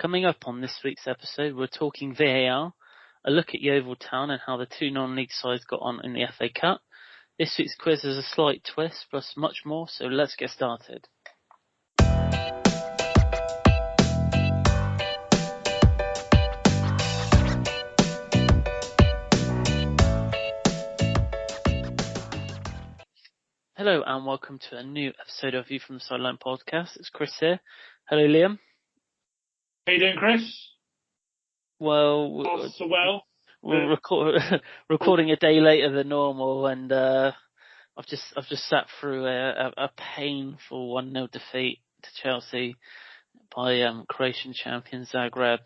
Coming up on this week's episode, we're talking VAR, a look at Yeovil Town and how the two non-league sides got on in the FA Cup. This week's quiz has a slight twist, plus much more, so let's get started. Hello and welcome to a new episode of View from the Sideline podcast. It's Chris here. Hello, Liam. How you doing, Chris? Well, we're recording a day later than normal, and I've just sat through a painful 1-0 defeat to Chelsea by Croatian champion Zagreb.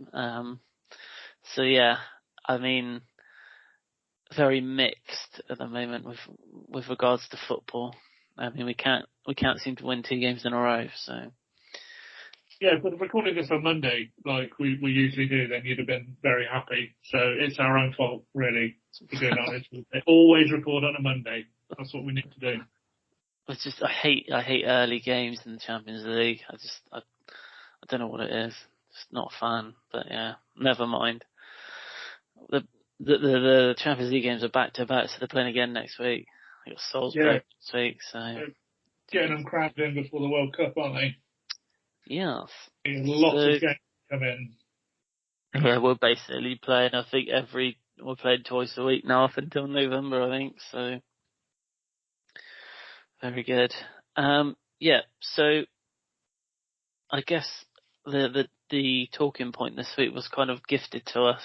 So yeah, I mean, very mixed at the moment with regards to football. I mean, we can't seem to win 2 games in a row, so. Yeah, but recording this on Monday, like we usually do, then you'd have been very happy. So it's our own fault, really, to be doing honest. They always record on a Monday. That's what we need to do. It's just, I hate early games in the Champions League. I don't know what it is. Just not a fan, but yeah, never mind. The Champions League games are back to back, so they're playing again next week. They got Salzburg next week, so. They're getting them crammed in before the World Cup, aren't they? Yes. Lots of games come in. Yeah, we're basically playing, I think we're playing twice a week now up until November, I think, so. Very good. Yeah, so I guess the talking point this week was kind of gifted to us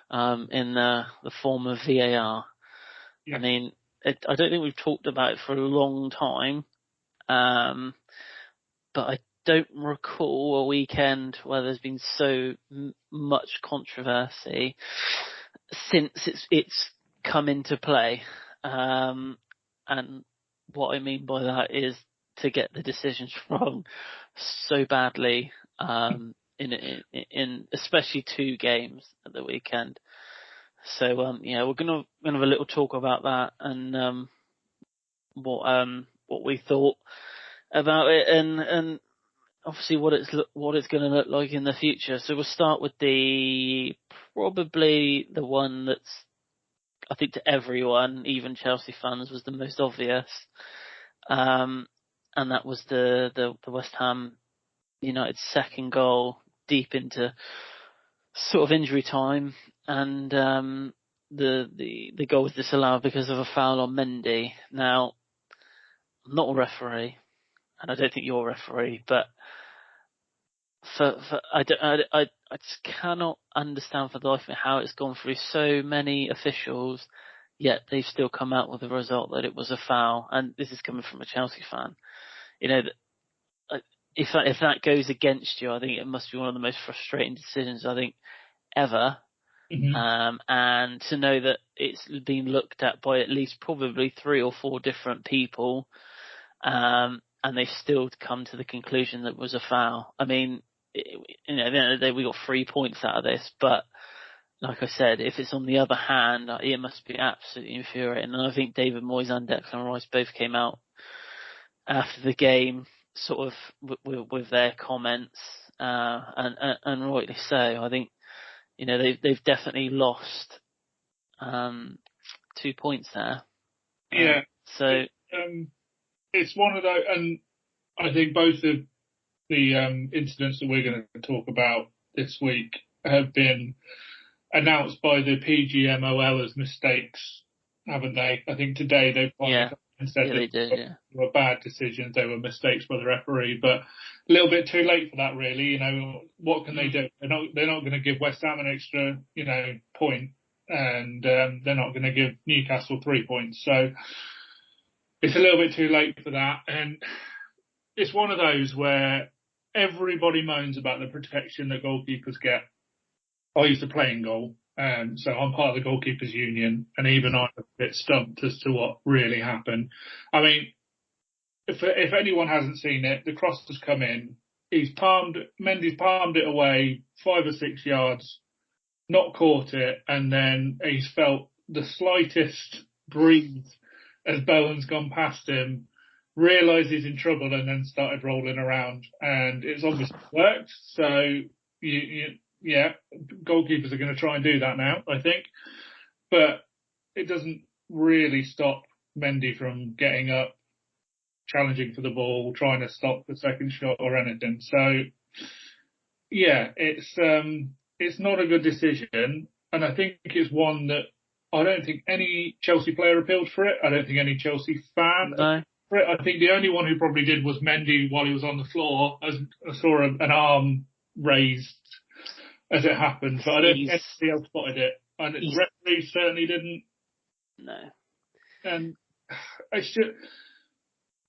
in the form of VAR. Yeah. I mean, I don't think we've talked about it for a long time, but I don't recall a weekend where there's been so much controversy since it's come into play. And what I mean by that is to get the decisions wrong so badly in especially 2 games at the weekend. So yeah, we're gonna have a little talk about that and what we thought about it and obviously what it's going to look like in the future. So we'll start with probably the one that's, I think to everyone, even Chelsea fans, was the most obvious. And that was the West Ham United second goal deep into sort of injury time, and the goal was disallowed because of a foul on Mendy. Now, I'm not a referee, and I don't think you're a referee, but I just cannot understand for the life of me how it's gone through so many officials, yet they've still come out with the result that it was a foul. And this is coming from a Chelsea fan. You know, if that goes against you, I think it must be one of the most frustrating decisions I think ever. Mm-hmm. And to know that it's been looked at by at least probably 3 or 4 different people, and they've still come to the conclusion that it was a foul. I mean, at the end of the day, we got 3 points out of this, but like I said, if it's on the other hand, it must be absolutely infuriating. And I think David Moyes and Declan Rice both came out after the game, sort of with their comments, and rightly so. I think, you know, they've definitely lost 2 points there. Yeah. So it's one of those, and I think both of the incidents that we're going to talk about this week have been announced by the PGMOL as mistakes, haven't they? I think today they've said they were bad decisions, they were mistakes by the referee, but a little bit too late for that, really. You know, what can they do? They're not going to give West Ham an extra, point, and they're not going to give Newcastle 3 points. So it's a little bit too late for that, and it's one of those where everybody moans about the protection that goalkeepers get. I used to play in goal, so I'm part of the goalkeepers union, and even I'm a bit stumped as to what really happened. I mean, if anyone hasn't seen it, the cross has come in. Mendy's palmed it away 5 or 6 yards, not caught it, and then he's felt the slightest breeze as Bowen's gone past him, realised he's in trouble, and then started rolling around. And it's obviously worked. So Yeah, goalkeepers are going to try and do that now, I think, but it doesn't really stop Mendy from getting up, challenging for the ball, trying to stop the second shot or anything. So yeah, it's not a good decision, and I think it's one that I don't think any Chelsea player appealed for it. I don't think any Chelsea fan appealed No. for it. I think the only one who probably did was Mendy while he was on the floor, as I saw an arm raised as it happened, but I don't think He's anybody else spotted it, and the referee certainly didn't. no. And it's just,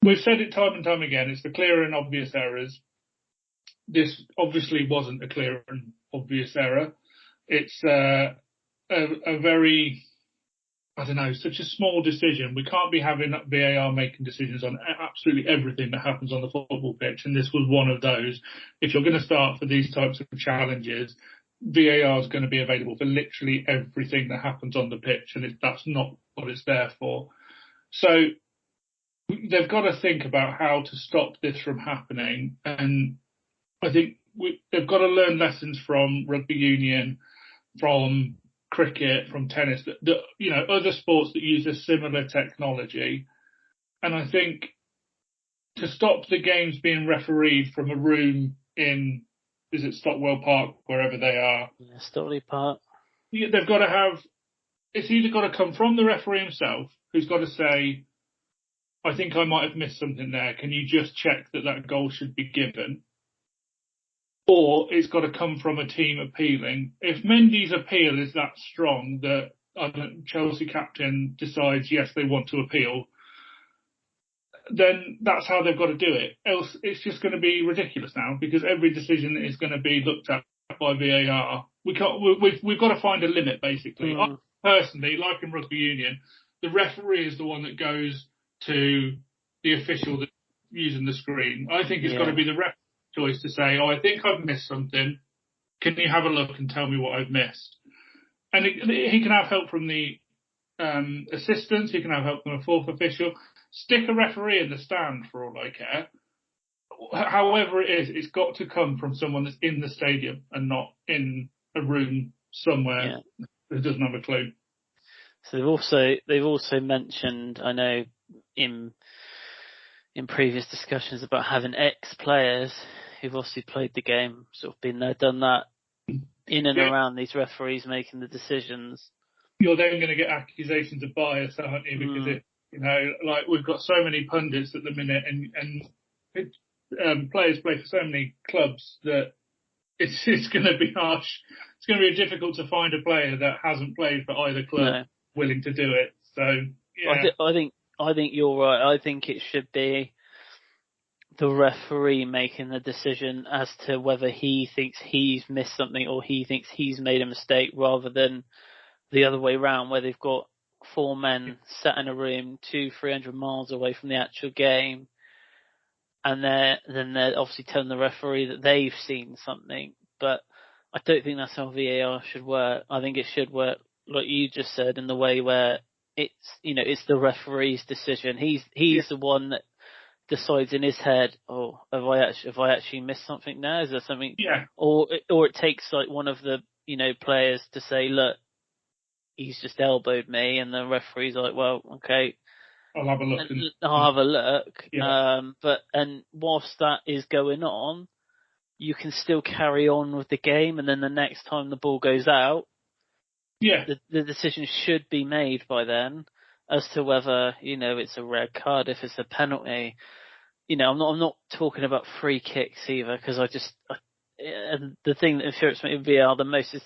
we've said it time and time again. It's the clear and obvious errors. This obviously wasn't a clear and obvious error. It's a very, I don't know, such a small decision. We can't be having VAR making decisions on absolutely everything that happens on the football pitch, and this was one of those. If you're going to start for these types of challenges, VAR is going to be available for literally everything that happens on the pitch, and that's not what it's there for. So they've got to think about how to stop this from happening, and I think they've got to learn lessons from rugby union, from cricket, from tennis, other sports that use a similar technology. And I think to stop the games being refereed from a room in, is it Stockwell Park, wherever they are? Yeah, Stockley Park. They've got to have, it's either got to come from the referee himself, who's got to say, I think I might have missed something there. Can you just check that goal should be given? Or it's got to come from a team appealing. If Mendy's appeal is that strong that Chelsea captain decides, yes, they want to appeal, then that's how they've got to do it. Else, it's just going to be ridiculous now, because every decision is going to be looked at by VAR. We've got to find a limit, basically. I personally, like in rugby union, the referee is the one that goes to the official that's using the screen. I think it's got to be the referee's choice to say, I think I've missed something. Can you have a look and tell me what I've missed? And he can have help from the assistants. He can have help from a fourth official. Stick a referee in the stand for all I care. However it is, it's got to come from someone that's in the stadium and not in a room somewhere who doesn't have a clue. So they've also mentioned, I know in previous discussions, about having ex-players who've obviously played the game, sort of been there, done that, in and around these referees making the decisions. You're then going to get accusations of bias, aren't you? Because like we've got so many pundits at the minute, and players play for so many clubs that it's going to be harsh. It's going to be difficult to find a player that hasn't played for either club willing to do it. So yeah, I think you're right. I think it should be the referee making the decision as to whether he thinks he's missed something or he thinks he's made a mistake, rather than the other way round, where they've got four men sat in a room 200-300 miles away from the actual game, and they're obviously telling the referee that they've seen something. But I don't think that's how VAR should work. I think it should work, like you just said, in the way where it's the referee's decision. He's the one that decides in his head, have I actually missed something now? Is there something? Yeah. Or it takes like one of the players to say, look, he's just elbowed me, and the referee's like, well, okay, I'll have a look. I'll have a look. Yeah. But whilst that is going on, you can still carry on with the game, and then the next time the ball goes out, the decision should be made by then as to whether it's a red card, if it's a penalty. I'm not talking about free kicks either, because and the thing that infuriates me with VAR the most is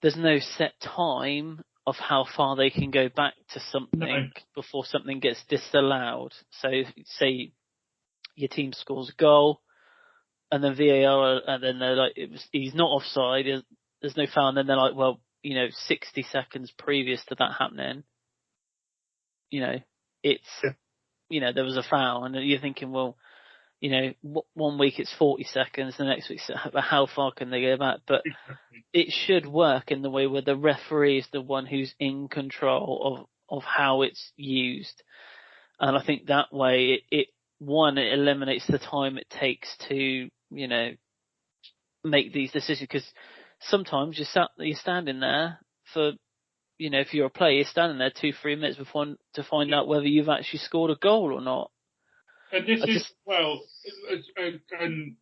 there's no set time of how far they can go back to something before something gets disallowed. So say your team scores a goal, and then VAR, and then they're like, he's not offside, there's no foul, and then they're like, well, 60 seconds previous to that happening, there was a foul, and you're thinking, well, 1 week it's 40 seconds, the next week, how far can they go back? But it should work in the way where the referee is the one who's in control of how it's used. And I think that way it eliminates the time it takes to, make these decisions, because sometimes you're standing there for, if you're a player, you're standing there 2-3 minutes before to find out whether you've actually scored a goal or not. And and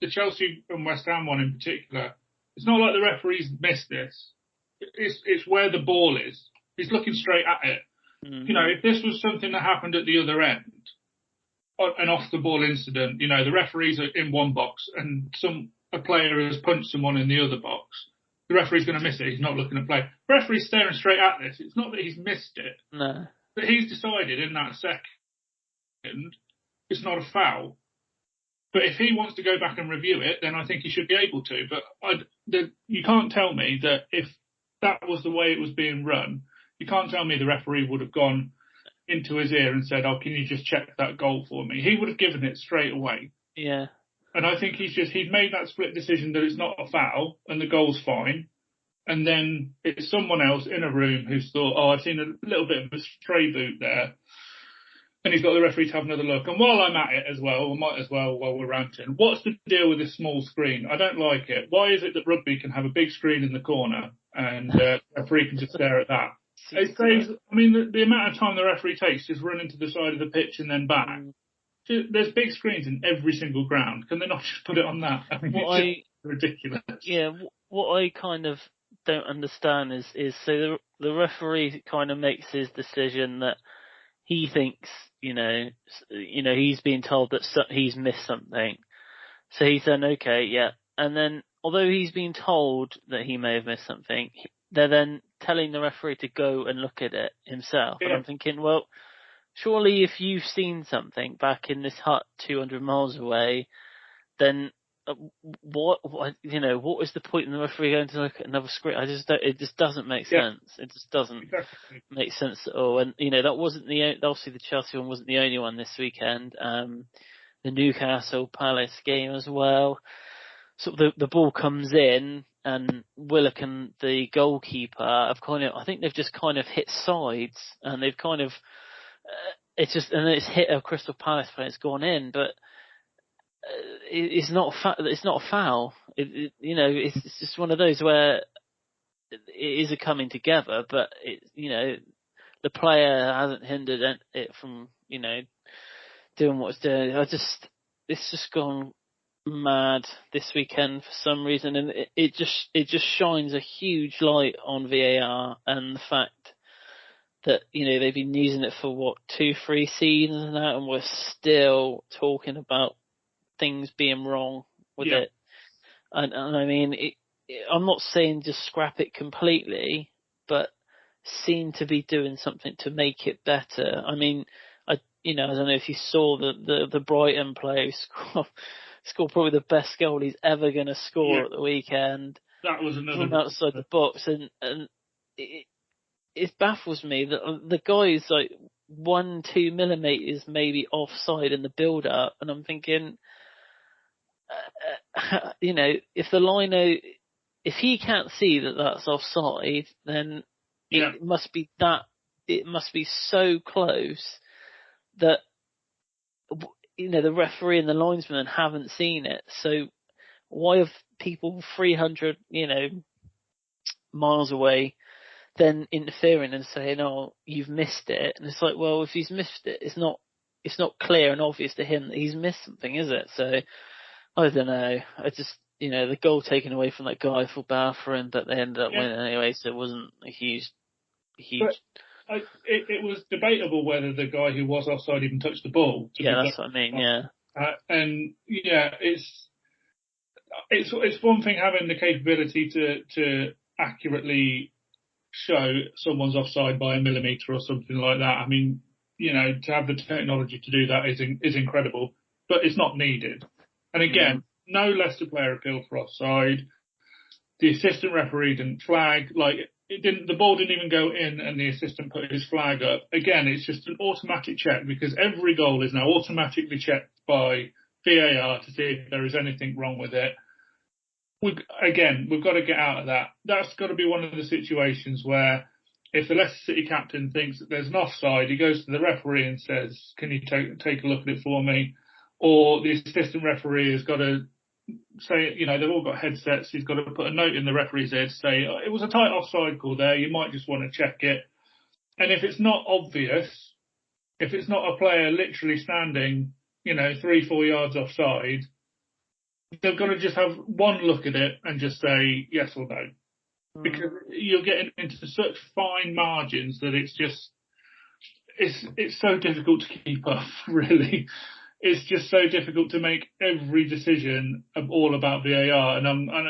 the Chelsea and West Ham one in particular, it's not like the referee's missed this. It's where the ball is. He's looking straight at it. Mm. If this was something that happened at the other end, an off the ball incident, the referees are in one box and a player has punched someone in the other box, the referee's going to miss it. He's not looking at play. The referee's staring straight at this. It's not that he's missed it. No. But he's decided in that second it's not a foul. But if he wants to go back and review it, then I think he should be able to. But you can't tell me that if that was the way it was being run, you can't tell me the referee would have gone into his ear and said, "Oh, can you just check that goal for me?" He would have given it straight away. Yeah. And I think he's made that split decision that it's not a foul and the goal's fine. And then it's someone else in a room who's thought, "Oh, I've seen a little bit of a stray boot there." And he's got the referee to have another look. And while I'm at it as well, I might as well while we're ranting, what's the deal with this small screen? I don't like it. Why is it that rugby can have a big screen in the corner and the referee can just stare at that? It saves, the amount of time the referee takes just running to the side of the pitch and then back. There's big screens in every single ground. Can they not just put it on that? It's ridiculous. Yeah, what I kind of don't understand is so the referee kind of makes his decision that he thinks, he's being told that he's missed something. So he's then, okay, yeah. And then, although he's been told that he may have missed something, they're then telling the referee to go and look at it himself. Yeah. And I'm thinking, well, surely if you've seen something back in this hut 200 miles away, then what is the point in the referee going to look at another screen? It just doesn't make sense. It just doesn't make sense at all. And, that wasn't obviously the Chelsea one wasn't the only one this weekend. The Newcastle Palace game as well. So the ball comes in and Willock and the goalkeeper I think they've just kind of hit sides and they've kind of, it's hit a Crystal Palace player, it's gone in, but it's not a foul. It's just one of those where it is a coming together, but the player hasn't hindered it from doing what it's doing. It's just gone mad this weekend for some reason, and it just shines a huge light on VAR and the fact that they've been using it for 2-3 seasons now, and we're still talking about things being wrong with it. And I'm not saying just scrap it completely, but seem to be doing something to make it better. I don't know if you saw the Brighton player scored probably the best goal he's ever going to score at the weekend. That was another from outside the box, and it baffles me that the guy is like 1-2 millimeters maybe offside in the build-up, and I'm thinking, if the lino, if he can't see that that's offside, then it must be so close that the referee and the linesman haven't seen it. So why have people 300 miles away then interfering and saying, "Oh, you've missed it"? And it's like, well, if he's missed it, it's not clear and obvious to him that he's missed something, is it? So I don't know. I just, the goal taken away from that guy, I feel bad for him, but they ended up winning anyway, so it wasn't a huge. But it was debatable whether the guy who was offside even touched the ball. That's what I mean. It's one thing having the capability to accurately show someone's offside by a millimetre or something like that. To have the technology to do that is incredible, but it's not needed. And again, no Leicester player appealed for offside. The assistant referee didn't flag, the ball didn't even go in and the assistant put his flag up. Again, it's just an automatic check because every goal is now automatically checked by VAR to see if there is anything wrong with it. We've got to get out of that. That's got to be one of the situations where if the Leicester City captain thinks that there's an offside, he goes to the referee and says, "Can you take a look at it for me?" Or the assistant referee has got to say, they've all got headsets. He's got to put a note in the referee's ear to say, it was a tight offside call there. You might just want to check it. And if it's not obvious, if it's not a player literally standing, 3-4 yards offside, they've got to just have one look at it and just say yes or no. Because you're getting into such fine margins that it's so difficult to keep up, really. It's just so difficult to make every decision all about VAR. And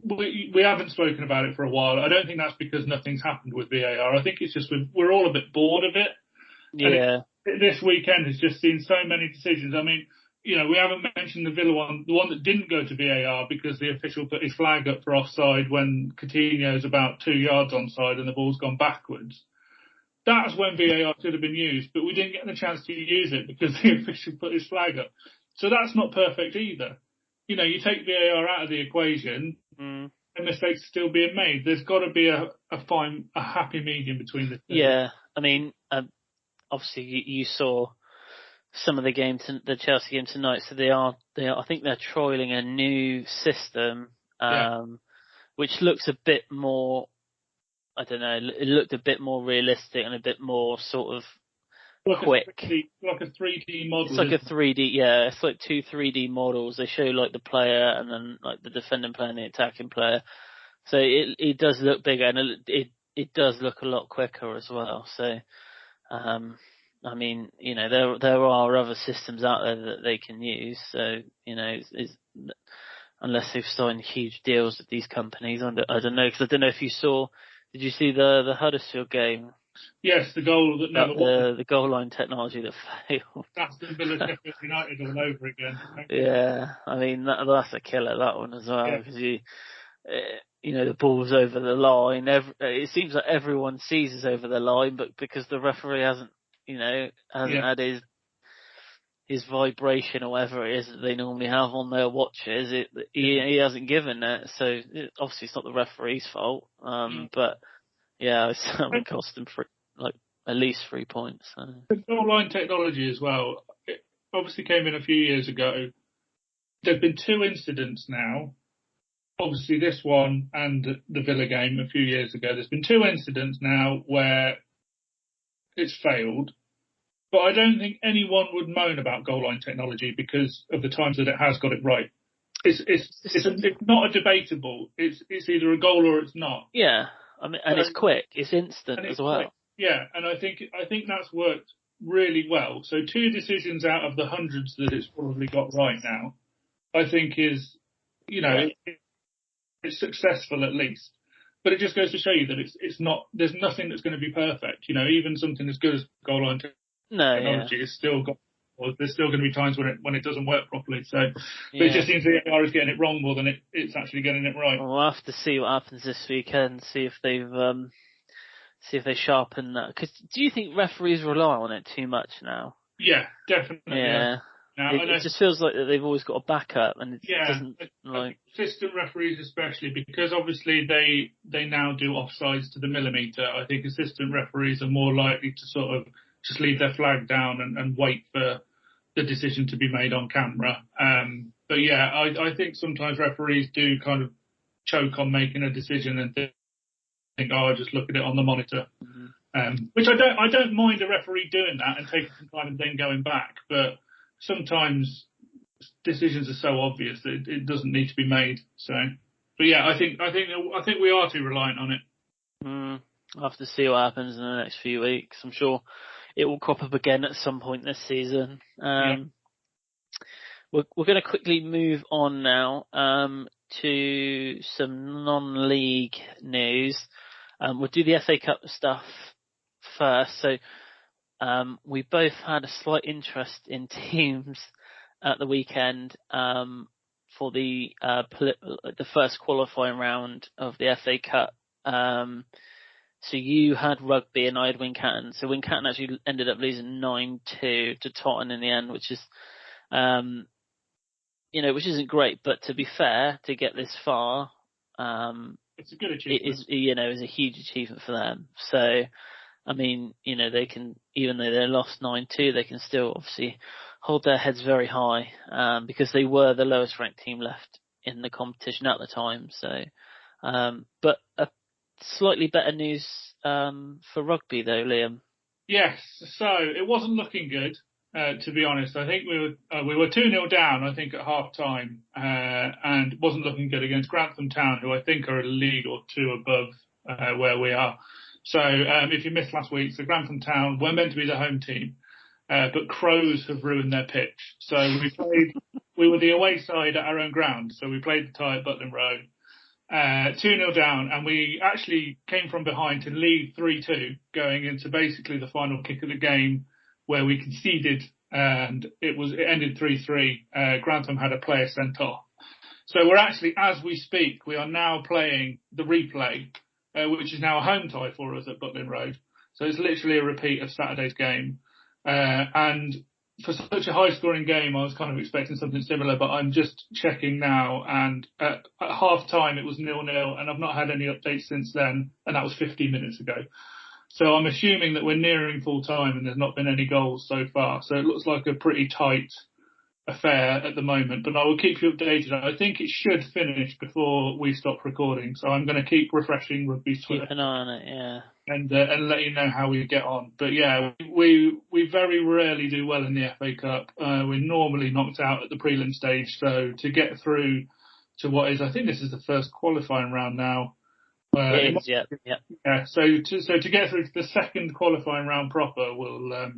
we haven't spoken about it for a while. I don't think that's because nothing's happened with VAR. I think it's just we're all a bit bored of it. Yeah. And this weekend has just seen so many decisions. I mean, we haven't mentioned the Villa one, the one that didn't go to VAR because the official put his flag up for offside when Coutinho's about 2 yards onside and the ball's gone backwards. That's when VAR should have been used, but we didn't get the chance to use it because the official put his flag up. So that's not perfect either. You take VAR out of the equation and mistakes still being made. There's got to be a happy medium between the two. Yeah, I mean, obviously you saw some of the the Chelsea game tonight. So they are. I think they're trialing a new system, which looks a bit more. I don't know. It looked a bit more realistic and a bit more sort of quick. Like a 3D model. It's like a 3D. Yeah, it's like 2 3D models. They show like the player and then like the defending player and the attacking player. So it does look bigger and it does look a lot quicker as well. So. I mean, there are other systems out there that they can use. So, unless they've signed huge deals with these companies, I don't know. Because I don't know if you saw. Did you see the Huddersfield game? Yes, the goal that never won. The goal line technology that failed. That's the Villa Sheffield United all over again. Yeah, I mean that's a killer, that one as well, because the ball's over the line. It seems like everyone sees it's over the line, but because the referee hasn't had his vibration or whatever it is that they normally have on their watches, he hasn't given it. So obviously it's not the referee's fault. But yeah, it's cost him at least 3 points. So. The goal line technology as well. It obviously came in a few years ago. There've been 2 incidents now. Obviously this one and the Villa game a few years ago. There's been 2 incidents now where it's failed. But I don't think anyone would moan about goal line technology because of the times that it has got it right. It's not a debatable. It's either a goal or it's not. Yeah, I mean, and it's quick. It's instant as well. Quick. Yeah, and I think that's worked really well. So 2 decisions out of the hundreds that it's probably got right now, I think is, it's successful at least. But it just goes to show you that it's not. There's nothing that's going to be perfect. Even something as good as goal line technology is still got. Or there's still going to be times when it doesn't work properly. So, but it just seems the VAR is getting it wrong more than it's actually getting it right. Well, we'll have to see what happens this weekend. See if they sharpen that. Because do you think referees rely on it too much now? Yeah, definitely. Yeah. Now, it just feels like that they've always got a backup, and it doesn't like assistant referees, especially because obviously they now do offsides to the millimetre. I think assistant referees are more likely to sort of just leave their flag down and wait for the decision to be made on camera. But yeah, I think sometimes referees do kind of choke on making a decision and think, I'll just look at it on the monitor. Mm-hmm. Which I don't mind a referee doing that and taking some time and then going back, but sometimes decisions are so obvious that it doesn't need to be made. So, but yeah, I think we are too reliant on it. I'll have to see what happens in the next few weeks. I'm sure it will crop up again at some point this season. We're going to quickly move on now to some non-league news. We'll do the FA Cup stuff first. So we both had a slight interest in teams at the weekend for the first qualifying round of the FA Cup. So you had Rugby and I had Wincanton. So Wincanton actually ended up losing 9-2 to Tottenham in the end, which is, which isn't great. But to be fair, to get this far, it's a good achievement. It is a huge achievement for them. So, I mean, they can, even though they lost 9-2, they can still obviously hold their heads very high, because they were the lowest ranked team left in the competition at the time. So, but a slightly better news for rugby though, Liam. Yes, so it wasn't looking good, to be honest. I think we were 2-0 down, I think, at half time, and it wasn't looking good against Grantham Town, who I think are a league or two above where we are. So if you missed last week, so Grantham Town were meant to be the home team, but Crows have ruined their pitch. So we were the away side at our own ground, so we played the tie at Butland Road. 2-0 down, and we actually came from behind to lead 3-2 going into basically the final kick of the game, where we conceded, and it ended 3-3. Grantham had a player sent off. So we're actually, as we speak, we are now playing the replay, which is now a home tie for us at Butland Road. So it's literally a repeat of Saturday's game. And for such a high-scoring game, I was kind of expecting something similar, but I'm just checking now, and at half-time it was 0-0, and I've not had any updates since then, and that was 15 minutes ago. So I'm assuming that we're nearing full-time, and there's not been any goals so far. So it looks like a pretty tight affair at the moment, but I will keep you updated. I think it should finish before we stop recording, so I'm going to keep refreshing Rugby's Twitter. Keep an eye on it, yeah. And let you know how we get on. But yeah, we very rarely do well in the FA Cup. We're normally knocked out at the prelim stage. So to get through to what is, I think this is the first qualifying round now. It is, yeah. Yeah. So to get through to the second qualifying round proper will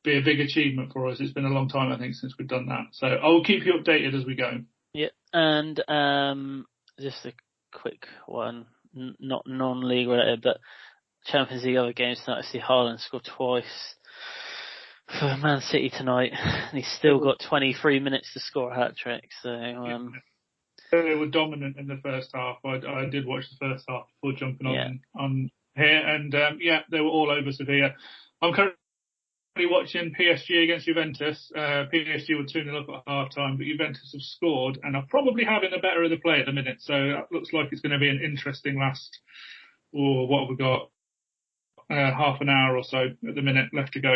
be a big achievement for us. It's been a long time, I think, since we've done that. So I will keep you updated as we go. Yeah, and just a quick one, not non-league related, but Champions League other games tonight. I see Haaland scored twice for Man City tonight, and he's still got 23 minutes to score a hat-trick. So they were dominant in the first half. I did watch the first half before jumping on here, and they were all over Sevilla. I'm currently watching PSG against Juventus. PSG were 2-0 up at half time, but Juventus have scored and are probably having the better of the play at the minute. So that looks like it's going to be an interesting last, what have we got? Half an hour or so at the minute left to go.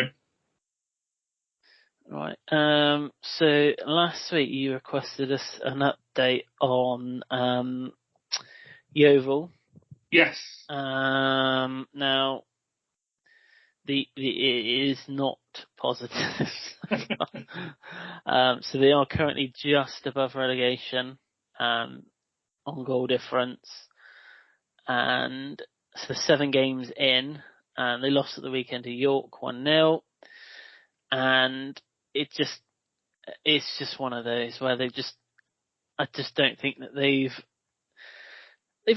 Right. So last week you requested us an update on Yeovil. Yes. Now it is not positive. So they are currently just above relegation on goal difference, and so 7 games in. And they lost at the weekend to York 1-0, and it's just one of those where I just don't think that they've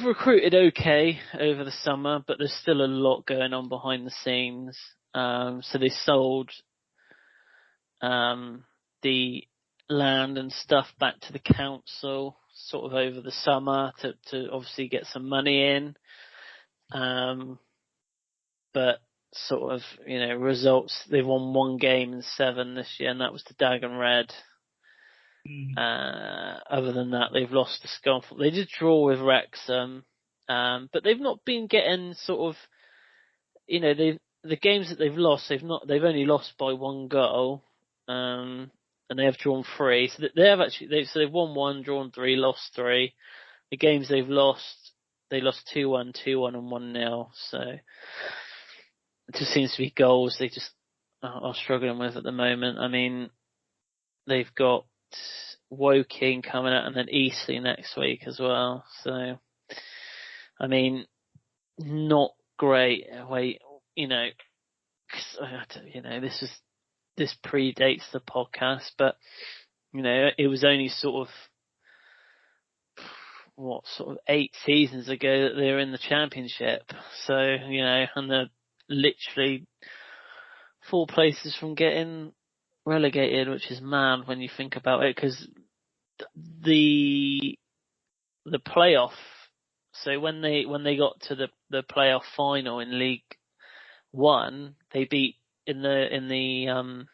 recruited okay over the summer, but there's still a lot going on behind the scenes. So they sold the land and stuff back to the council sort of over the summer to obviously get some money in. But sort of, results, they've won 1 game in 7 this year, and that was to Dagon Red. Other than that, they've lost to Scunthorpe. They did draw with Wrexham, but they've not been getting sort of, the games that they've lost, they've only lost by 1 goal, and they have drawn 3. So they've won 1, drawn 3, lost 3. The games they've lost, they lost 2-1, 2-1, and 1-0. So it just seems to be goals they just are struggling with at the moment. I mean, they've got Woking coming out and then Eastleigh next week as well. So, I mean, not great. This predates the podcast, but it was only sort of 8 seasons ago that they were in the Championship. So, and they're literally 4 places from getting relegated, which is mad when you think about it, because the playoff. So when they got to the playoff final in League One, they beat in the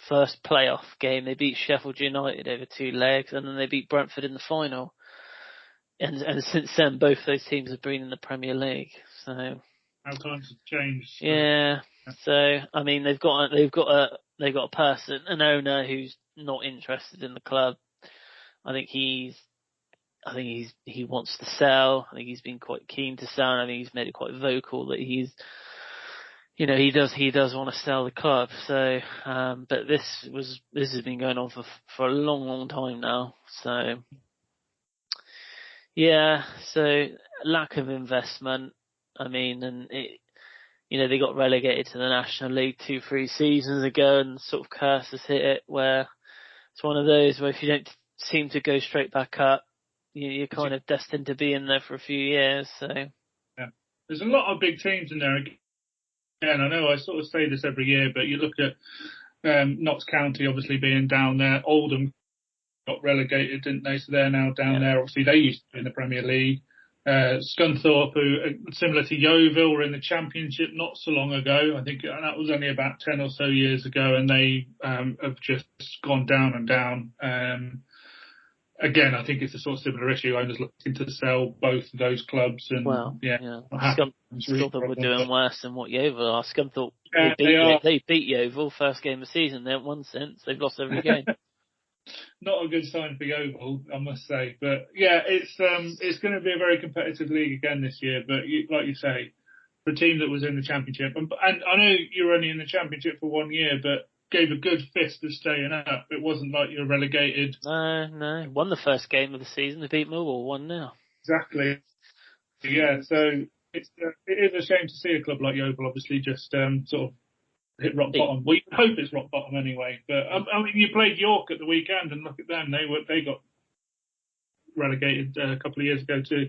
first playoff game. They beat Sheffield United over 2 legs, and then they beat Brentford in the final. And since then, both those teams have been in the Premier League. So how times have changed. Yeah, So I mean, they've got a person, an owner who's not interested in the club. I think he wants to sell. I think he's been quite keen to sell. And I think he's made it quite vocal that he does want to sell the club. So, but this has been going on for a long time now. So, yeah. So lack of investment. I mean, and they got relegated to the National League 2-3 seasons ago, and sort of curse has hit it where it's one of those where if you don't seem to go straight back up, you're kind of destined to be in there for a few years. So yeah, there's a lot of big teams in there. Again, I know I sort of say this every year, but you look at Notts County obviously being down there. Oldham got relegated, didn't they? So they're now down there. Obviously, they used to be in the Premier League. Scunthorpe, who similar to Yeovil, were in the Championship not so long ago. I think that was only about 10 or so years ago, and they have just gone down and down. Again, I think it's a sort of similar issue. Owners looking to sell both of those clubs, and Scunthorpe were doing worse than what Yeovil are. Scunthorpe, they beat Yeovil first game of the season. They haven't won since. They've lost every game. Not a good sign for Yeovil, I must say. But yeah, it's going to be a very competitive league again this year. But like you say, for a team that was in the Championship, and I know you were only in the Championship for 1 year, but gave a good fist of staying up. It wasn't like you were relegated. No. Won the first game of the season. They beat Millwall 1-0. Exactly. Yeah, so it is a shame to see a club like Yeovil obviously just sort of hit rock bottom. We hope it's rock bottom anyway. But I mean, you played York at the weekend, and look at them. They got relegated a couple of years ago to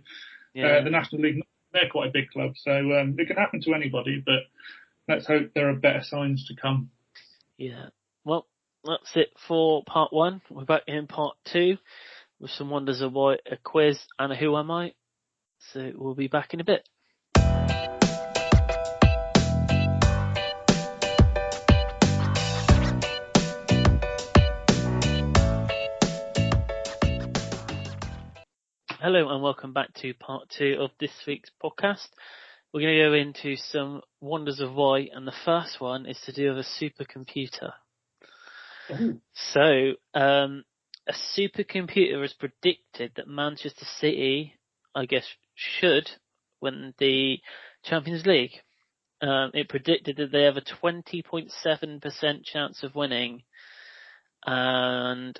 the National League. They're quite a big club, so it can happen to anybody. But let's hope there are better signs to come. Yeah. Well, that's it for part 1. We're back in part 2 with some Wonders of Why, a quiz, and a Who Am I. So we'll be back in a bit. Hello and welcome back to part 2 of this week's podcast. We're going to go into some Wonders of Why, and the first one is to do with a supercomputer. Ooh. So, a supercomputer has predicted that Manchester City, I guess, should win the Champions League. It predicted that they have a 20.7% chance of winning, and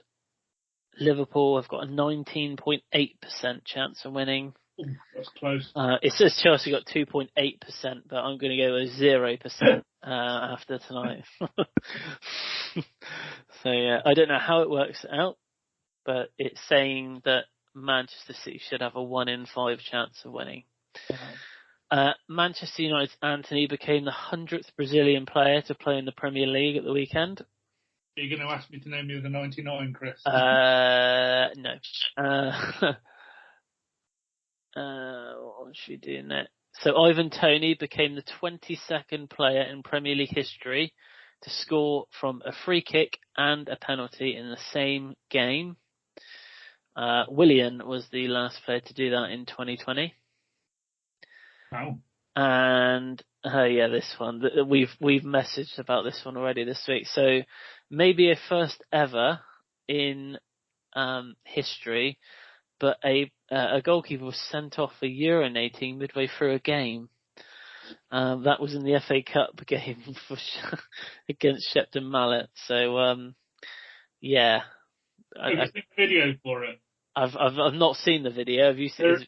Liverpool have got a 19.8% chance of winning. Ooh, that's close. It says Chelsea got 2.8%, but I'm going to go with 0% after tonight. So yeah, I don't know how it works out, but it's saying that Manchester City should have a 1 in 5 chance of winning. Manchester United's Anthony became the 100th Brazilian player to play in the Premier League at the weekend. Are you going to ask me to name you the 99, Chris? No. What should we do next? So Ivan Toney became the 22nd player in Premier League history to score from a free kick and a penalty in the same game. Willian was the last player to do that in 2020. Wow. And this one. We've messaged about this one already this week. So maybe a first ever in history, but a goalkeeper was sent off for urinating midway through a game. That was in the FA Cup game against Shepton Mallet. So yeah, Have you seen the video for it? I've not seen the video. Have you seen?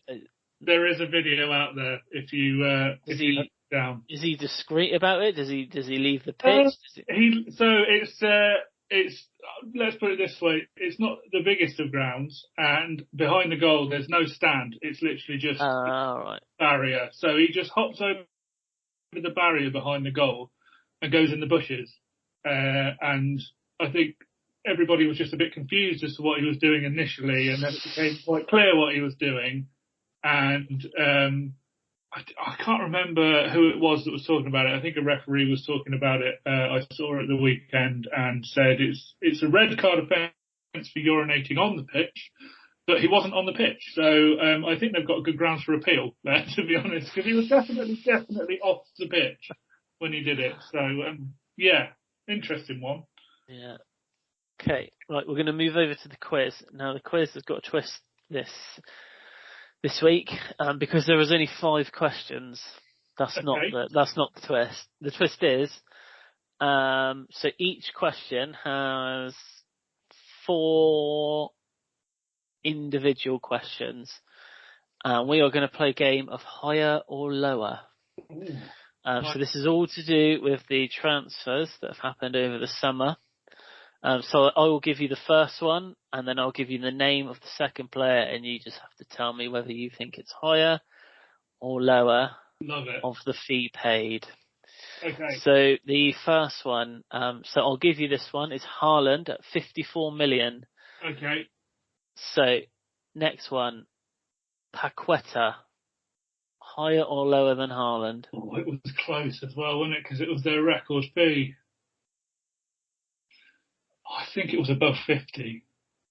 There is a video out there. If you hunt it down. Is he discreet about it? Does he leave the pitch? It's let's put it this way: it's not the biggest of grounds, and behind the goal there's no stand. It's literally just right. barrier. So he just hops over the barrier behind the goal and goes in the bushes. And I think everybody was just a bit confused as to what he was doing initially, and then it became quite clear what he was doing. And I can't remember who it was that was talking about it. I think a referee was talking about it. I saw it at the weekend and said it's a red card offence for urinating on the pitch, but he wasn't on the pitch. So I think they've got good grounds for appeal there, to be honest, because he was definitely off the pitch. when he did it. So, yeah, interesting one. Yeah. Okay, right, we're going to move over to the quiz. Now, the quiz has got a twist this week, because there was only 5 questions. That's not the twist. The twist is, so each question has 4 individual questions. We are going to play a game of higher or lower. So this is all to do with the transfers that have happened over the summer. So I will give you the first one, and then I'll give you the name of the second player, and you just have to tell me whether you think it's higher or lower of the fee paid. Okay. So the first one, so I'll give you this one, is Haaland at 54 million. Okay. So next one, Paqueta, higher or lower than Haaland? Oh, it was close as well, wasn't it? Because it was their record fee. I think it was above 50.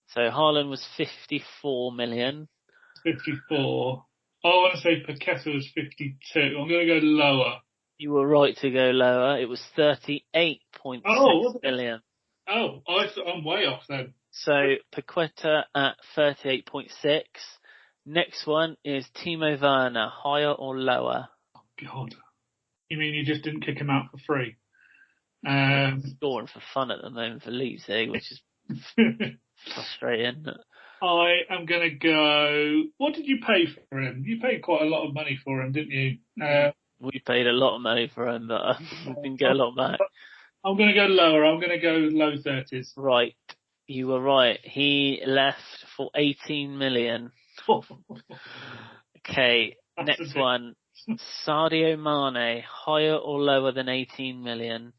So Haaland was 54 million. 54. I want to say Paqueta was 52. I'm going to go lower. You were right to go lower. It was 38.6 million. Oh, I'm way off then. So Paqueta at 38.6. Next one is Timo Werner, higher or lower? Oh, God. You mean you just didn't kick him out for free? Scoring for fun at the moment for Leeds, which is frustrating. I am going to go... What did you pay for him? You paid quite a lot of money for him, didn't you? We paid a lot of money for him, but we didn't get a lot back. I'm going to go lower. I'm going to go low 30s. Right. You were right. He left for 18 million. Okay, next one. Sadio Mane, higher or lower than 18 million?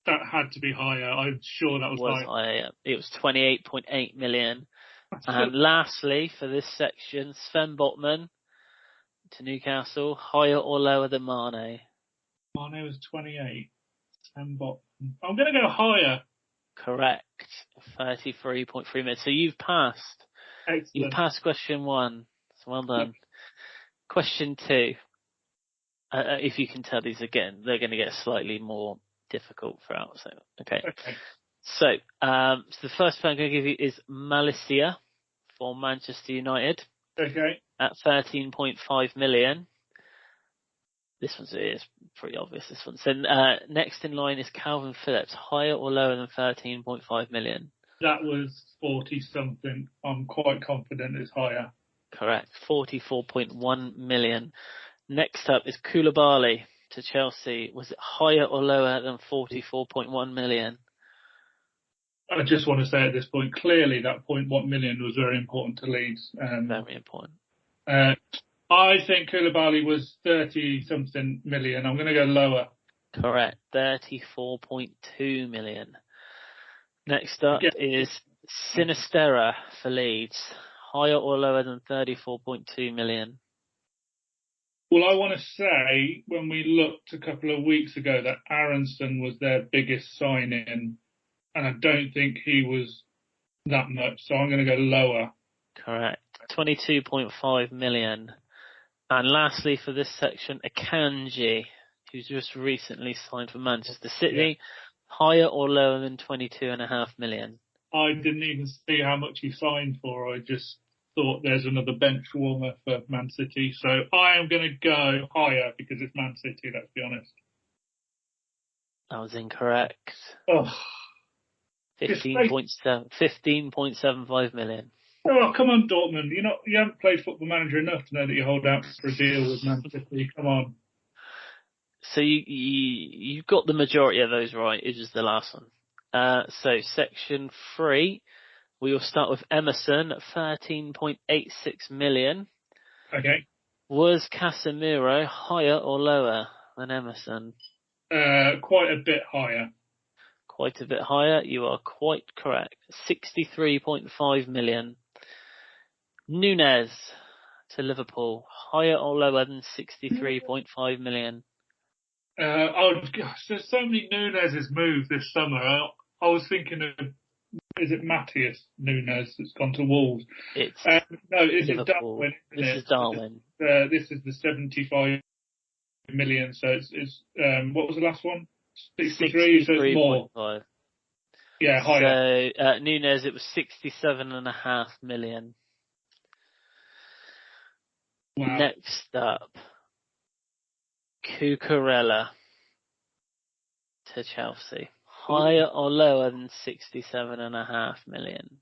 That had to be higher. I'm sure that was higher. It was 28.8 million. And lastly, for this section, Sven Botman to Newcastle, higher or lower than Mane? Mane was 28. Sven Botman. I'm going to go higher. Correct. 33.3 million. So you've passed. Excellent. You've passed question 1. So well done. Question 2. If you can tell these again, they're going to get slightly more difficult throughout. So, okay. So the first one I'm going to give you is Malaysia for Manchester United. Okay. At 13.5 million. This is pretty obvious, this one. So next in line is Calvin Phillips, higher or lower than 13.5 million? That was 40-something. I'm quite confident it's higher. Correct. 44.1 million. Next up is Koulibaly to Chelsea. Was it higher or lower than 44.1 million? I just want to say at this point, clearly that 0.1 million was very important to Leeds. Very important. I think Koulibaly was 30-something million. I'm going to go lower. Correct. 34.2 million. Next up is Sinisterra for Leeds. Higher or lower than 34.2 million? Well, I want to say when we looked a couple of weeks ago that Aronson was their biggest sign-in, and I don't think he was that much, so I'm going to go lower. Correct. 22.5 million. And lastly for this section, Akanji, who's just recently signed for Manchester City. Higher or lower than 22.5 million? I didn't even see how much he signed for. I just thought there's another bench warmer for Man City. So I am going to go higher because it's Man City, let's be honest. That was incorrect. Oh. 15.75 million. Oh, come on, Dortmund. You haven't played Football Manager enough to know that you hold out for a deal with Man City. Come on. So you got the majority of those right. It was the last one. So section 3, we will start with Emerson at 13.86 million. Okay. Was Casemiro higher or lower than Emerson? Quite a bit higher. Quite a bit higher. You are quite correct. 63.5 million. Nunez to Liverpool. Higher or lower than 63.5 million? Oh gosh, there's so many Nunez's moved this summer. I was thinking of, is it Matthias Nunez that's gone to Wolves? No, this is Darwin. This is Darwin. This is the 75 million. So it's what was the last one? 63. So it's more. 63.5. Yeah, higher. So Nunes, it was 67.5 million. Wow. Next up, Cucurella to Chelsea. Higher or lower than 67.5 million?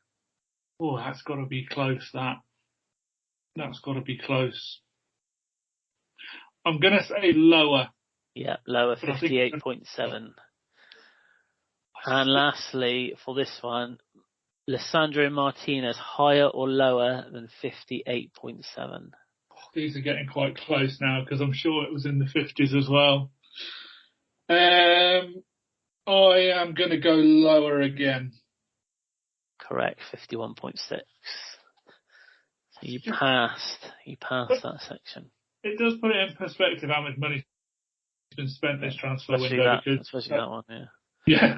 Oh, that's got to be close. That's got to be close. I'm gonna say lower. Yeah, lower, 58.7. And lastly, for this one, Lisandro Martinez, higher or lower than 58.7? These are getting quite close now because I'm sure it was in the 50s as well. I am going to go lower again. Correct, 51.6. So you passed that section. It does put it in perspective how much money's been spent this transfer window. Especially that one, yeah. Yeah.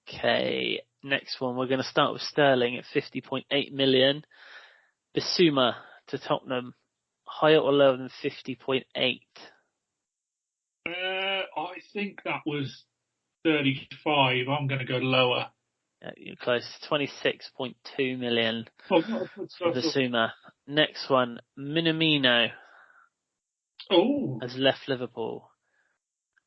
Okay, next one. We're going to start with Sterling at 50.8 million. Bissouma to Tottenham, higher or lower than 50.8? I think that was 35. I'm going to go lower. Yeah, you're close. 26.2 million Oh, for Bissouma. Next one, Minamino has left Liverpool.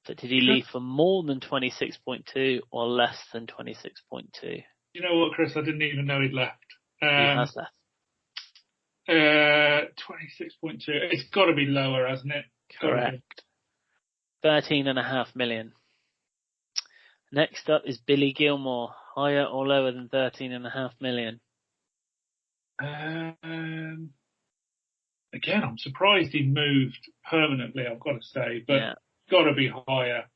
So did he leave for more than 26.2 or less than 26.2? You know what, Chris? I didn't even know he'd left. He has left. 26.2. It's got to be lower, hasn't it? Correct. 13.5 million. Next up is Billy Gilmore, higher or lower than 13.5 million? Again, I'm surprised he moved permanently, I've got to say, but it's got to be higher.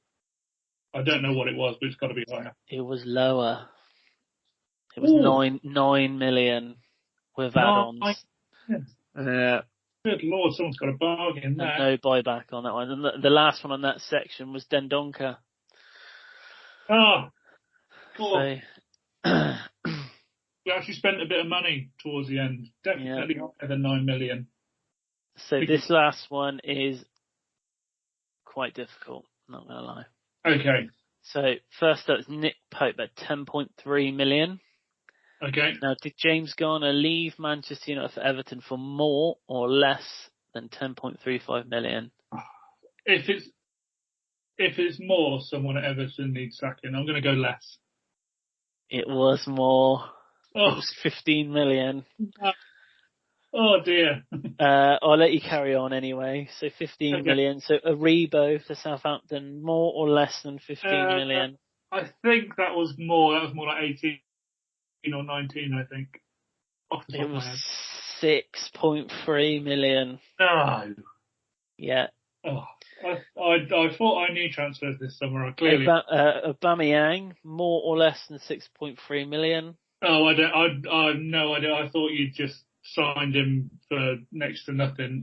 I don't know what it was, but it's got to be higher. It was lower. It was 9 million with add-ons. Good Lord, someone's got a bargain there. No buyback on that one. And the last one on that section was Dendoncker. Oh, cool. So, we actually spent a bit of money towards the end. Definitely higher than 9 million. So this last one is quite difficult, not going to lie. Okay. So first up is Nick Pope at 10.3 million. Okay. Now, did James Garner leave Manchester United for Everton for more or less than 10.35 million? If it's more, someone at Everton needs sacking. I'm going to go less. It was more. It was 15 million. Oh dear. I'll let you carry on anyway. So 15 million. So Aribo for Southampton, more or less than 15 million? I think that was more. That was more like 18 or 19, I think. It was 6.3 million. No. Yeah. Oh, I thought I knew transfers this summer. Clearly. Aubameyang, more or less than 6.3 million? Oh, I have no idea. I thought you'd just signed him for next to nothing.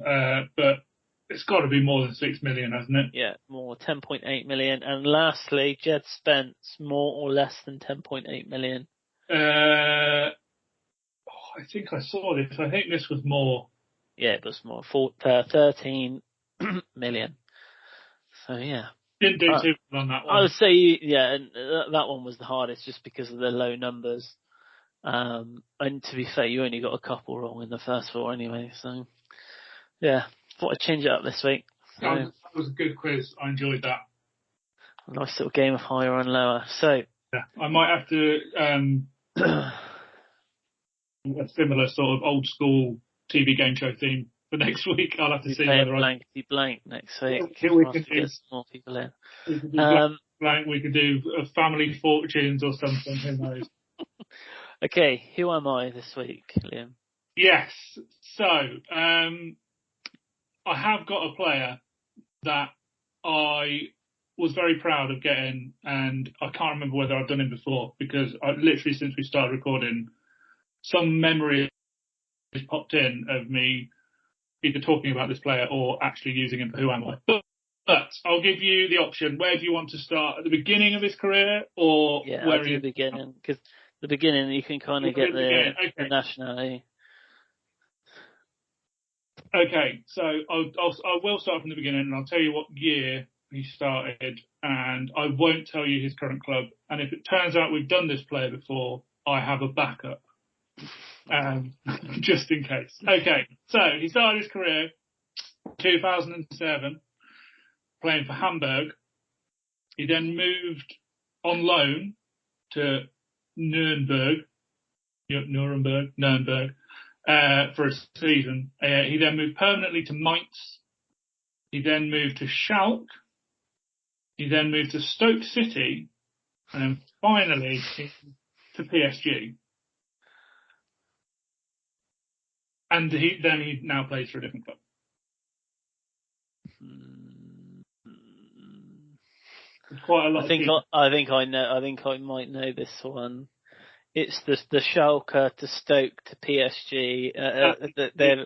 But it's got to be more than 6 million, hasn't it? Yeah, more, 10.8 million. And lastly, Jed Spence, more or less than 10.8 million? I think I saw this. I think this was more. Yeah, it was more. 13 million. So, yeah. Didn't do too well on that one. I would say, yeah, and that one was the hardest just because of the low numbers. And to be fair, you only got a couple wrong in the first four anyway. So, yeah, thought I'd change it up this week. So, that was a good quiz. I enjoyed that. A nice little game of higher and lower. So, yeah, I might have to a similar sort of old school TV game show theme for next week. I'll have to see whether blankety blank next week. We can get some more people in. We could do blank. We could do Family Fortunes or something. Who knows? Okay, who am I this week, Liam? Yes. So, I have got a player that I was very proud of getting, and I can't remember whether I've done him before because I literally since we started recording, some memory has popped in of me either talking about this player or actually using him for Who Am I? But I'll give you the option. Where do you want to start? At the beginning of his career or where at the beginning? Because the beginning you can kind of get the nationality. Okay, so I will start from the beginning, and I'll tell you what year he started, and I won't tell you his current club. And if it turns out we've done this player before, I have a backup, just in case. Okay, so he started his career 2007, playing for Hamburg. He then moved on loan to Nuremberg, for a season. He then moved permanently to Mainz. He then moved to Schalke. He then moved to Stoke City. And then finally to PSG. And he now plays for a different club. Quite a lot. I think I know. I think I might know this one. It's the Schalke to Stoke to PSG. There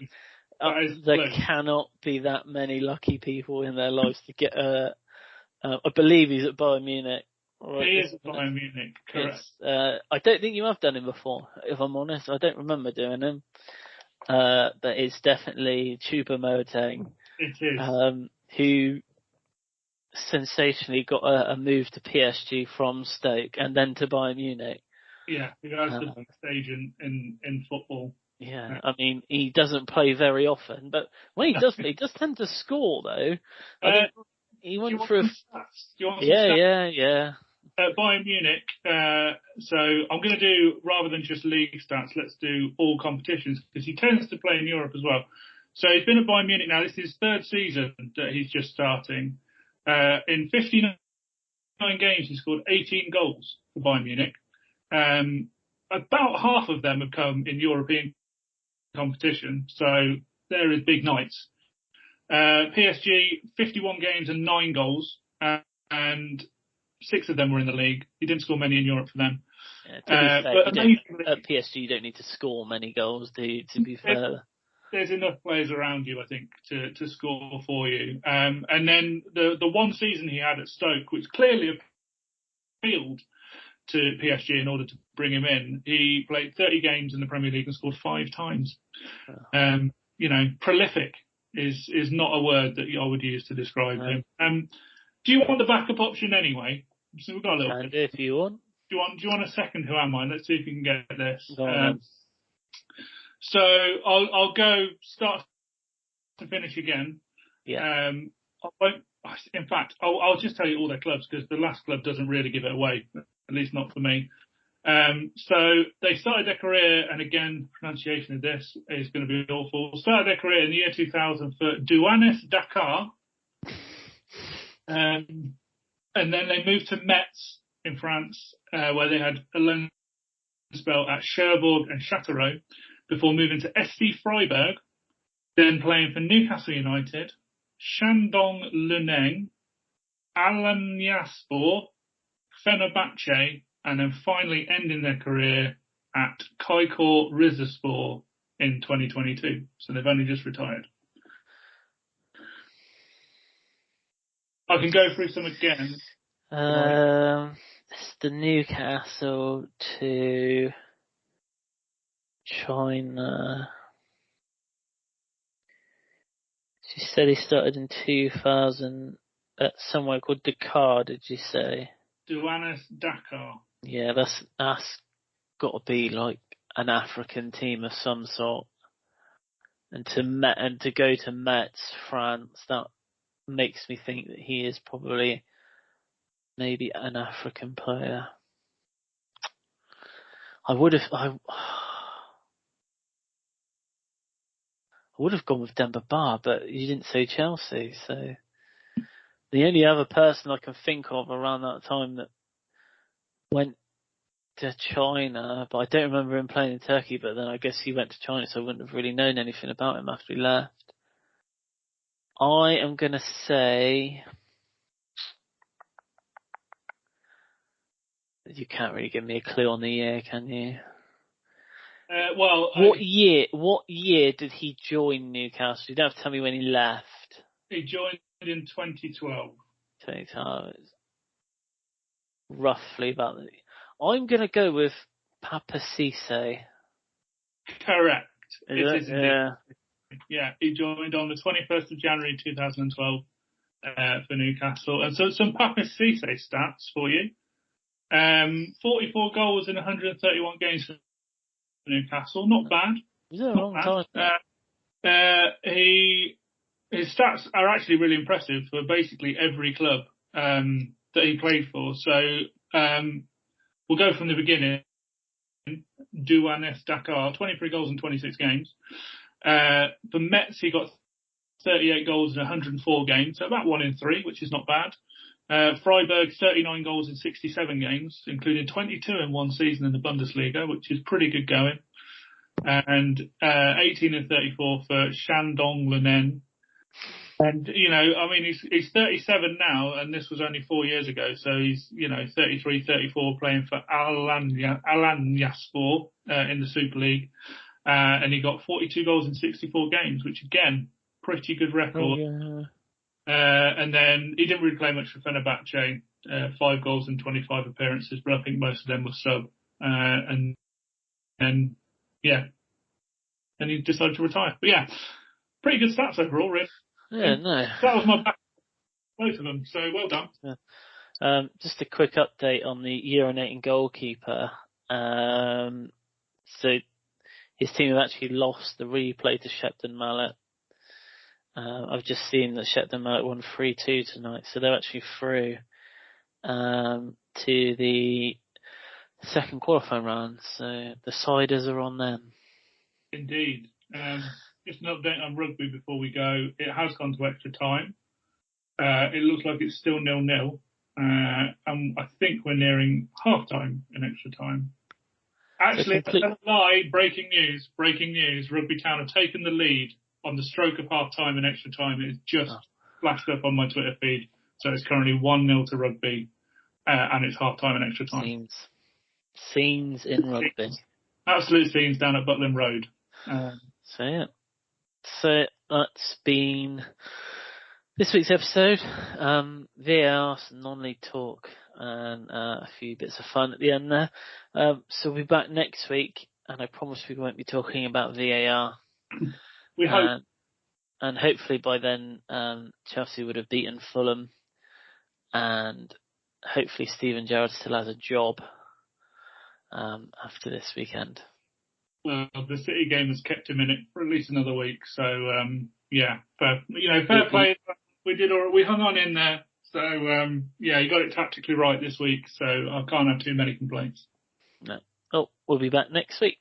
cannot be that many lucky people in their lives to get. I believe he's at Bayern Munich. Right? He is at Bayern Munich, correct. I don't think you have done him before, if I'm honest. I don't remember doing him. But it's definitely Choupo-Moting. It is. Who sensationally got a move to PSG from Stoke and then to Bayern Munich. Yeah, he has the big stage in football. Yeah, I mean, he doesn't play very often, but when he does play, he does tend to score, though. I think he went through Yeah. At Bayern Munich, so I'm going to do, rather than just league stats, let's do all competitions, because he tends to play in Europe as well. So he's been at Bayern Munich now. This is his third season that he's just starting. In 59 games, he scored 18 goals for Bayern Munich. About half of them have come in European competition, so they're his big nights. PSG, 51 games and 9 goals, and 6 of them were in the league. He didn't score many in Europe for them. Yeah, to be fair, at PSG you don't need to score many goals, to be fair. There's enough players around you, I think, to score for you. And then the one season he had at Stoke, which clearly appealed to PSG in order to bring him in, he played 30 games in the Premier League and scored 5 times. Prolific is not a word that I would use to describe him. Do you want the backup option anyway? So we've got a little bit. If you want. Do you want a second? Who am I? Let's see if we can get this. So I'll go start to finish again. Yeah. In fact, I'll just tell you all their clubs, because the last club doesn't really give it away, at least not for me. So they started their career, and again, pronunciation of this is going to be awful. Started their career in the year 2000 for Douanes Dakar. And then they moved to Metz in France, where they had a loan spell at Cherbourg and Châteauroux before moving to SC Freiburg, then playing for Newcastle United, Shandong Luneng, Alanyaspor, Fenerbahce, and then finally ending their career at Kayseri Rizespor in 2022. So they've only just retired. I can go through some again. It's the Newcastle to China. She said he started in 2000 at somewhere called Dakar, did you say? Douanes Dakar. Yeah, that's got to be like an African team of some sort. And to go to Metz, France, that makes me think that he is probably maybe an African player. I would have gone with Demba Ba, but you didn't say Chelsea, so the only other person I can think of around that time that went to China, but I don't remember him playing in Turkey, but then I guess he went to China, so I wouldn't have really known anything about him after he left. I am going to say... You can't really give me a clue on the year, can you? What year did he join Newcastle? You don't have to tell me when he left. He joined in 2012. 2012. Roughly about that. I'm going to go with Papa Cisse. Correct. It is. Yeah. Yeah, he joined on the 21st of January 2012 for Newcastle. And so some Papis Cisse stats for you. 44 goals in 131 games for Newcastle. Not bad. Yeah, a Not long bad. time. His stats are actually really impressive for basically every club that he played for. So we'll go from the beginning. Douanes Dakar, 23 goals in 26 games. For Metz, he got 38 goals in 104 games, so about 1 in 3, which is not bad. Freiburg, 39 goals in 67 games, including 22 in one season in the Bundesliga, which is pretty good going. And 18 and 34 for Shandong Luneng. And, you know, I mean, he's 37 now, and this was only 4 years ago, so he's, you know, 33, 34, playing for Alanyaspor in the Super League. And he got 42 goals in 64 games, which, again, pretty good record. Oh, yeah. And then he didn't really play much for Fenerbahce, 5 goals in 25 appearances, but I think most of them were sub. And yeah, and he decided to retire. But yeah, pretty good stats overall, really. Yeah, no. That was my back, both of them, so well done. Yeah. Just a quick update on the urinating goalkeeper. So his team have actually lost the replay to Shepton Mallet. I've just seen that Shepton Mallet won 3-2 tonight, so they're actually through to the second qualifying round. So the Siders are on them. Indeed. Just an update on rugby before we go. It has gone to extra time. It looks like it's still 0-0. And I think we're nearing half time in extra time. Actually, that's a lie. Breaking news. Rugby Town have taken the lead on the stroke of half time in extra time. It's just flashed up on my Twitter feed. So it's currently 1-0 to Rugby. And it's half time in extra time. Scenes in rugby. Absolute scenes down at Butlin Road. So yeah. So that's been this week's episode. VAR, some non-league talk, and a few bits of fun at the end there. So we'll be back next week, and I promise we won't be talking about VAR. We hope. And hopefully by then, Chelsea would have beaten Fulham, and hopefully Steven Gerrard still has a job after this weekend. Well, the City game has kept him in it for at least another week. So, yeah, but, you know, fair play. We hung on in there. So, yeah, you got it tactically right this week. So I can't have too many complaints. No. Oh, we'll be back next week.